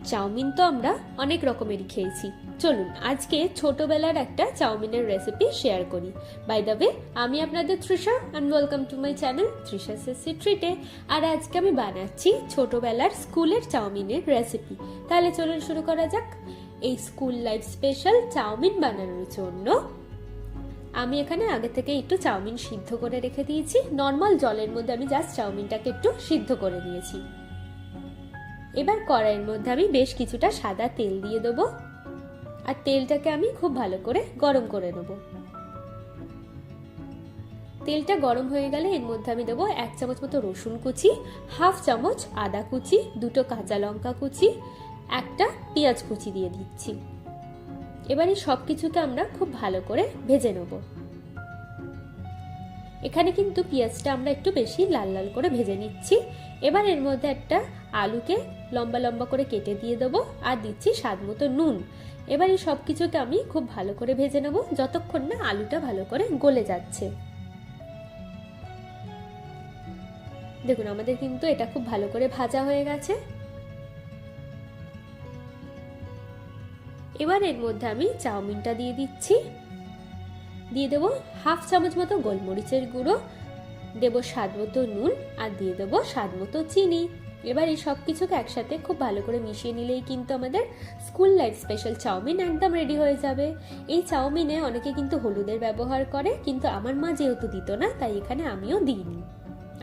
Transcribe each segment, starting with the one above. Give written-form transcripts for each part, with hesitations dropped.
Chowmein তো আমরা অনেক রকমেরই খেয়েছি। চলুন আজকে ছোটবেলার একটা চাউমিনের রেসিপি শেয়ার করি। বাই দ্য ওয়ে, আমি আপনাদের Trisha and welcome to my channel Trisha সেসি ট্রিটে। আর আজকে আমি বানাচ্ছি ছোটবেলার স্কুলের চাউমিনের রেসিপি। তাহলে চলুন শুরু করা যাক। এই স্কুল লাইফ স্পেশাল চাউমিন বানানোর জন্য আমি এখানে আগে থেকে একটু চাউমিন সিদ্ধ করে রেখে দিয়েছি। নর্মাল জলের মধ্যে আমি জাস্ট চাউমিনটাকে একটু সিদ্ধ করে নিয়েছি। এবার কড়াইয়ের মধ্যে আমি বেশ কিছুটা সাদা তেল দিয়ে দেবো, আর তেলটাকে আমি খুব ভালো করে গরম করে নেব। তেলটা গরম হয়ে গেলে এর মধ্যে আমি দেবো 1 চামচ মতো রসুন কুচি, 1/2 চামচ আদা কুচি, 2টো কাঁচা লঙ্কা কুচি, 1টা পেঁয়াজ কুচি দিয়ে দিচ্ছি। এবার এই সব কিছুকে আমরা খুব ভালো করে ভেজে নেব। এখানে কিন্তু পেঁয়াজটা আমরা একটু বেশি লাল লাল করে ভেজে নিচ্ছি। এবার এর মধ্যে একটা আলুকে লম্বা লম্বা করে কেটে দিয়ে দেবো, আর দিচ্ছি স্বাদ মতো নুন। এবার এই সব কিছুকে আমি খুব ভালো করে ভেজে নেব যতক্ষণ না আলুটা ভালো করে গলে যাচ্ছে। দেখুন আমাদের কিন্তু এটা খুব ভালো করে ভাজা হয়ে গেছে। এবার এর মধ্যে আমি চাউমিনটা দিয়ে দিচ্ছি, দিয়ে দেবো 1/2 চামচ মতো গোলমরিচের গুঁড়ো, দেবো স্বাদ মতো নুন, আর দিয়ে দেবো স্বাদ মতো চিনি। এবার এই সব কিছুকে একসাথে খুব ভালো করে মিশিয়ে নিলেই কিন্তু আমাদের স্কুল লাইফ স্পেশাল চাউমিন একদম রেডি হয়ে যাবে। এই চাউমিনে অনেকে কিন্তু হলুদের ব্যবহার করে, কিন্তু আমার মা যেহেতু দিত না তাই এখানে আমিও দিইনি।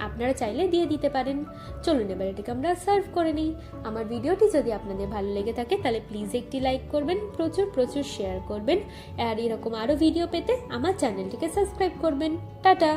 আপনারা চাইলে দিয়ে দিতে পারেন। চলুন এবার এটাকে আমরা সার্ভ করে নিই। আমার ভিডিওটি যদি আপনাদের ভালো লেগে থাকে তাহলে প্লিজ একটি লাইক করবেন, প্রচুর প্রচুর শেয়ার করবেন, আর এরকম আরও ভিডিও পেতে আমার চ্যানেলটিকে সাবস্ক্রাইব করবেন। টাটা।